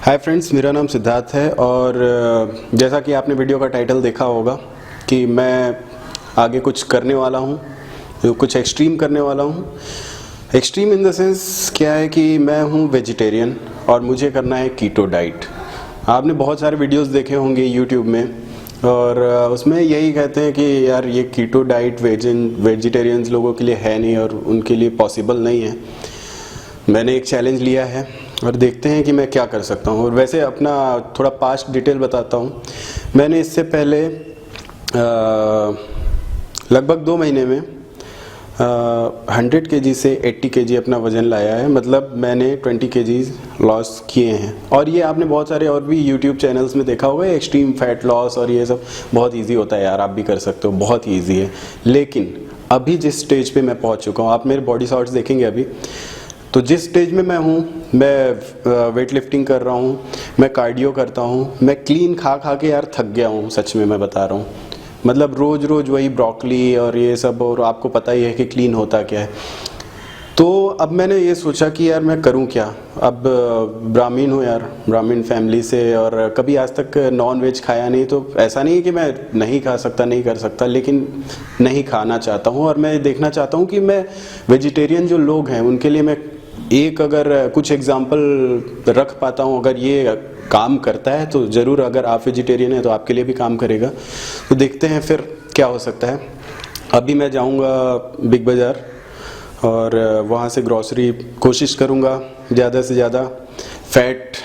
Hi friends, मेरा नाम सिद्धार्थ है और जैसा कि आपने वीडियो का टाइटल देखा होगा कि मैं आगे कुछ करने वाला हूँ, कुछ एक्सट्रीम करने वाला हूँ। एक्सट्रीम इन द सेंस क्या है कि मैं हूँ वेजिटेरियन और मुझे करना है कीटो डाइट। आपने बहुत सारे वीडियोस देखे होंगे यूट्यूब में और उसमें यही कहते हैं कि यार ये कीटो डाइट वेजिटेरियंस लोगों के लिए है नहीं और उनके लिए पॉसिबल नहीं है। मैंने एक चैलेंज लिया है और देखते हैं कि मैं क्या कर सकता हूँ। और वैसे अपना थोड़ा पास्ट डिटेल बताता हूँ। मैंने इससे पहले लगभग 2 महीने में 100 kg से 80 kg अपना वज़न लाया है। मतलब मैंने 20 kg लॉस किए हैं। और ये आपने बहुत सारे और भी यूट्यूब चैनल्स में देखा होगा, एक्सट्रीम फैट लॉस और ये सब बहुत ईजी होता है यार, आप भी कर सकते हो, बहुत ही ईजी है। लेकिन अभी जिस स्टेज पे मैं पहुँच चुका हूँ, आप मेरे बॉडी शॉट्स देखेंगे अभी, तो जिस स्टेज में मैं हूँ, मैं वेट लिफ्टिंग कर रहा हूँ, मैं कार्डियो करता हूँ, मैं क्लीन खा खा के यार थक गया हूँ, सच में मैं बता रहा हूँ। मतलब रोज़ रोज़ वही ब्रोकली और ये सब, और आपको पता ही है कि क्लीन होता क्या है। तो अब मैंने ये सोचा कि यार मैं करूं क्या। अब ब्राह्मीण हूँ यार, ब्राह्मीण फैमिली से, और कभी आज तक नॉन वेज खाया नहीं। तो ऐसा नहीं है कि मैं नहीं खा सकता, नहीं कर सकता, लेकिन नहीं खाना चाहता हूँ। और मैं देखना चाहता हूँ कि मैं वेजिटेरियन जो लोग हैं उनके लिए मैं एक अगर कुछ एग्जाम्पल रख पाता हूँ। अगर ये काम करता है तो ज़रूर, अगर आप वेजिटेरियन हैं तो आपके लिए भी काम करेगा। तो देखते हैं फिर क्या हो सकता है। अभी मैं जाऊँगा बिग बाज़ार और वहाँ से ग्रॉसरी कोशिश करूँगा ज़्यादा से ज़्यादा फैट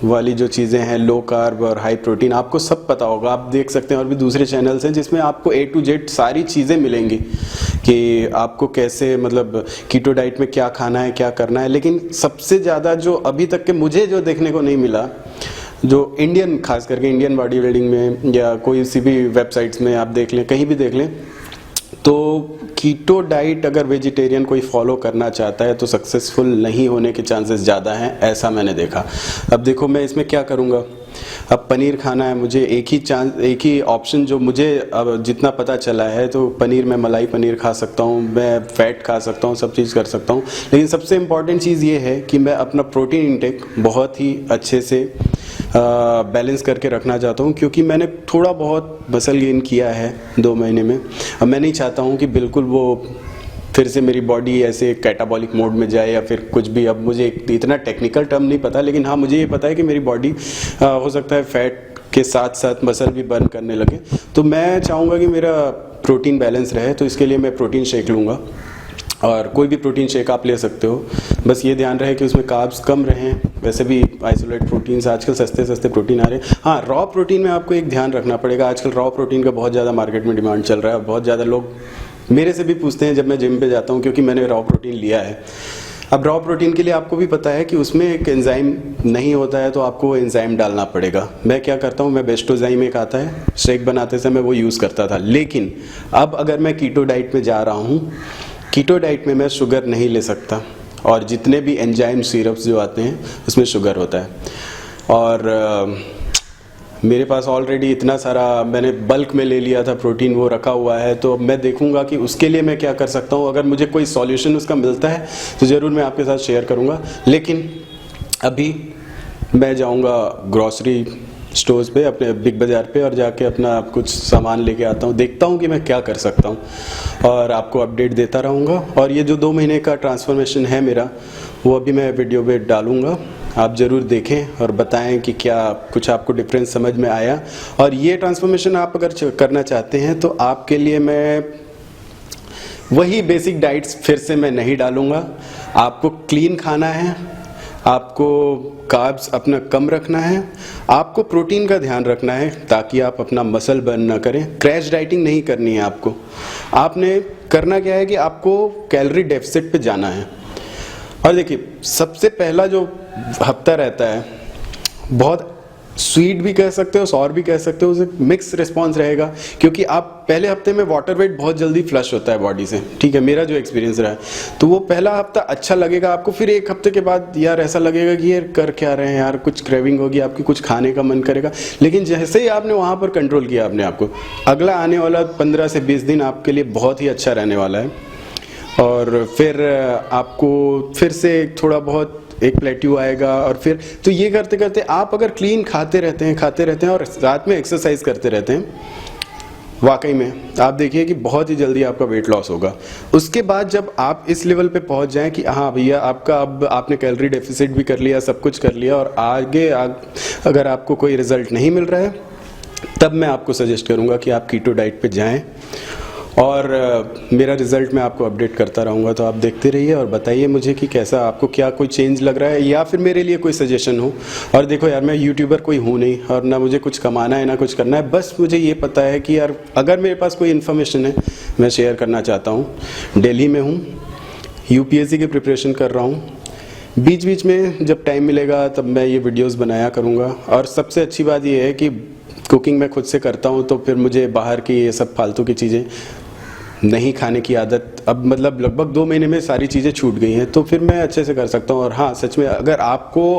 वाली जो चीज़ें हैं, लो कार्ब और हाई प्रोटीन, आपको सब पता होगा, आप देख सकते हैं। और भी दूसरे चैनल्स हैं जिसमें आपको A to Z सारी चीज़ें मिलेंगी कि आपको कैसे, मतलब कीटो डाइट में क्या खाना है, क्या करना है। लेकिन सबसे ज़्यादा जो अभी तक के मुझे जो देखने को नहीं मिला, जो इंडियन, खास करके इंडियन बॉडी बिल्डिंग में या कोई सी भी वेबसाइट्स में आप देख लें, कहीं भी देख लें, तो कीटो डाइट अगर वेजिटेरियन कोई फॉलो करना चाहता है तो सक्सेसफुल नहीं होने के चांसेस ज़्यादा हैं, ऐसा मैंने देखा। अब देखो मैं इसमें क्या करूँगा। अब पनीर खाना है मुझे, एक ही ऑप्शन जो मुझे अब जितना पता चला है, तो पनीर में मलाई पनीर खा सकता हूँ, मैं फैट खा सकता हूँ, सब चीज़ कर सकता हूँ। लेकिन सबसे इम्पॉर्टेंट चीज़ ये है कि मैं अपना प्रोटीन इंटेक बहुत ही अच्छे से बैलेंस करके रखना चाहता हूँ, क्योंकि मैंने थोड़ा बहुत मसल गेन किया है 2 महीने में। अब मैं नहीं चाहता हूँ कि बिल्कुल वो फिर से मेरी बॉडी ऐसे कैटाबॉलिक मोड में जाए या फिर कुछ भी। अब मुझे इतना टेक्निकल टर्म नहीं पता, लेकिन हाँ मुझे ये पता है कि मेरी बॉडी हो सकता है फैट के साथ साथ मसल भी बर्न करने लगे। तो मैं चाहूँगा कि मेरा प्रोटीन बैलेंस रहे, तो इसके लिए मैं प्रोटीन शेक लूँगा। और कोई भी प्रोटीन शेक आप ले सकते हो, बस ये ध्यान रहे कि उसमें कार्ब्स कम रहें। वैसे भी आइसोलेट प्रोटीन्स आजकल सस्ते प्रोटीन आ रहे हैं। हाँ, रॉ प्रोटीन में आपको एक ध्यान रखना पड़ेगा। आजकल रॉ प्रोटीन का बहुत ज़्यादा मार्केट में डिमांड चल रहा है। बहुत ज़्यादा लोग मेरे से भी पूछते हैं जब मैं जिम पे जाता हूँ, क्योंकि मैंने रॉ प्रोटीन लिया है। अब रॉ प्रोटीन के लिए आपको भी पता है कि उसमें एक एंजाइम नहीं होता है, तो आपको एंजाइम डालना पड़ेगा। मैं क्या करता हूँ, मैं बेस्टोजाइम एक आता है, शेक बनाते समय वो यूज़ करता था। लेकिन अब अगर मैं कीटो डाइट में जा रहा हूँ, कीटो डाइट में मैं शुगर नहीं ले सकता, और जितने भी एंजाइम सिरप्स जो आते हैं उसमें शुगर होता है। और मेरे पास ऑलरेडी इतना सारा मैंने बल्क में ले लिया था प्रोटीन, वो रखा हुआ है। तो मैं देखूंगा कि उसके लिए मैं क्या कर सकता हूँ। अगर मुझे कोई सॉल्यूशन उसका मिलता है तो ज़रूर मैं आपके साथ शेयर करूँगा। लेकिन अभी मैं जाऊँगा ग्रॉसरी स्टोर्स पे, अपने बिग बाज़ार पे, और जाके अपना कुछ सामान लेके आता हूँ, देखता हूँ कि मैं क्या कर सकता हूँ, और आपको अपडेट देता रहूँगा। और ये जो 2 महीने का ट्रांसफॉर्मेशन है मेरा, वो अभी मैं वीडियो पे डालूँगा, आप ज़रूर देखें और बताएं कि क्या कुछ आपको डिफरेंस समझ में आया। और ये ट्रांसफॉर्मेशन आप अगर करना चाहते हैं तो आपके लिए मैं वही बेसिक डाइट्स फिर से मैं नहीं डालूँगा। आपको क्लीन खाना है, आपको कार्ब्स अपना कम रखना है, आपको प्रोटीन का ध्यान रखना है ताकि आप अपना मसल बर्न ना करें। क्रैश डाइटिंग नहीं करनी है आपको। आपने करना क्या है कि आपको कैलोरी डेफिसिट पे जाना है। और देखिए, सबसे पहला जो हफ्ता रहता है, बहुत स्वीट भी कह सकते हो, सॉर भी कह सकते हो, उसे मिक्स रिस्पॉन्स रहेगा, क्योंकि आप पहले हफ्ते में वाटर वेट बहुत जल्दी फ्लश होता है बॉडी से। ठीक है, मेरा जो एक्सपीरियंस रहा है, तो वो पहला हफ्ता अच्छा लगेगा आपको। फिर 1 हफ्ते के बाद यार ऐसा लगेगा कि यार कर क्या रहे हैं यार, कुछ क्रेविंग होगी आपकी, कुछ खाने का मन करेगा। लेकिन जैसे ही आपने वहाँ पर कंट्रोल किया अपने आप को, अगला आने वाला 15 से 20 दिन आपके लिए बहुत ही अच्छा रहने वाला है। और फिर आपको फिर से थोड़ा बहुत एक प्लेट्यू आएगा, और फिर तो ये करते करते आप अगर क्लीन खाते रहते हैं और साथ में एक्सरसाइज करते रहते हैं, वाकई में आप देखिए कि बहुत ही जल्दी आपका वेट लॉस होगा। उसके बाद जब आप इस लेवल पे पहुंच जाएं कि हाँ भैया आपका अब आपने कैलोरी डेफिसिट भी कर लिया, सब कुछ कर लिया, और आगे अगर आपको कोई रिजल्ट नहीं मिल रहा है, तब मैं आपको सजेस्ट करूंगा कि आप कीटो डाइट पे जाएं, और मेरा रिज़ल्ट मैं आपको अपडेट करता रहूँगा। तो आप देखते रहिए और बताइए मुझे कि कैसा आपको, क्या कोई चेंज लग रहा है या फिर मेरे लिए कोई सजेशन हो। और देखो यार, मैं यूट्यूबर कोई हूँ नहीं, और ना मुझे कुछ कमाना है ना कुछ करना है, बस मुझे ये पता है कि यार अगर मेरे पास कोई इन्फॉर्मेशन है मैं शेयर करना चाहता हूँ। दिल्ली में हूँ, यूपीएससी की प्रिपरेशन कर रहा हूँ, बीच बीच में जब टाइम मिलेगा तब मैं ये वीडियोज़ बनाया करूँगा। और सबसे अच्छी बात ये है कि कुकिंग मैं खुद से करता हूँ, तो फिर मुझे बाहर की ये सब फालतू की चीज़ें नहीं खाने की आदत अब मतलब लगभग 2 महीने में सारी चीज़ें छूट गई हैं, तो फिर मैं अच्छे से कर सकता हूँ। और हाँ, सच में अगर आपको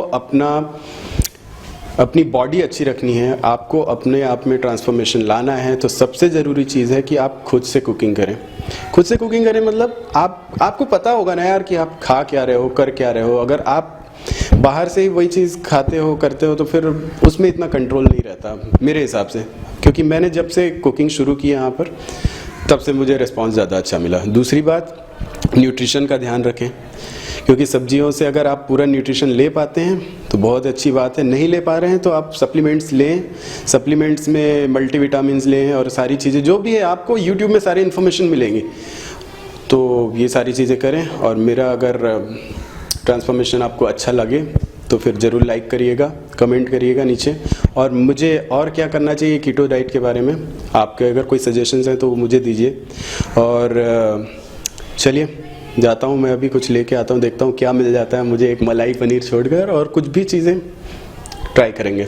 अपनी बॉडी अच्छी रखनी है, आपको अपने आप में ट्रांसफॉर्मेशन लाना है, तो सबसे ज़रूरी चीज़ है कि आप खुद से कुकिंग करें। खुद से कुकिंग करें मतलब आपको पता होगा ना यार कि आप खा क्या रहे हो, कर क्या रहे हो। अगर आप बाहर से ही वही चीज़ खाते हो करते हो तो फिर उसमें इतना कंट्रोल नहीं रहता मेरे हिसाब से, क्योंकि मैंने जब से कुकिंग शुरू की यहाँ पर तब से मुझे रिस्पांस ज़्यादा अच्छा मिला। दूसरी बात, न्यूट्रिशन का ध्यान रखें, क्योंकि सब्जियों से अगर आप पूरा न्यूट्रिशन ले पाते हैं तो बहुत अच्छी बात है, नहीं ले पा रहे हैं तो आप सप्लीमेंट्स लें, सप्लीमेंट्स में मल्टीविटामिन्स लें, और सारी चीज़ें जो भी है आपको यूट्यूब में सारी इन्फॉर्मेशन मिलेंगी, तो ये सारी चीज़ें करें। और मेरा अगर ट्रांसफॉर्मेशन आपको अच्छा लगे तो फिर ज़रूर लाइक करिएगा, कमेंट करिएगा नीचे, और मुझे और क्या करना चाहिए कीटो डाइट के बारे में आपके अगर कोई सजेशंस हैं तो वो मुझे दीजिए। और चलिए जाता हूँ मैं, अभी कुछ लेके आता हूँ, देखता हूँ क्या मिल जाता है मुझे, एक मलाई पनीर छोड़कर, और कुछ भी चीज़ें ट्राई करेंगे।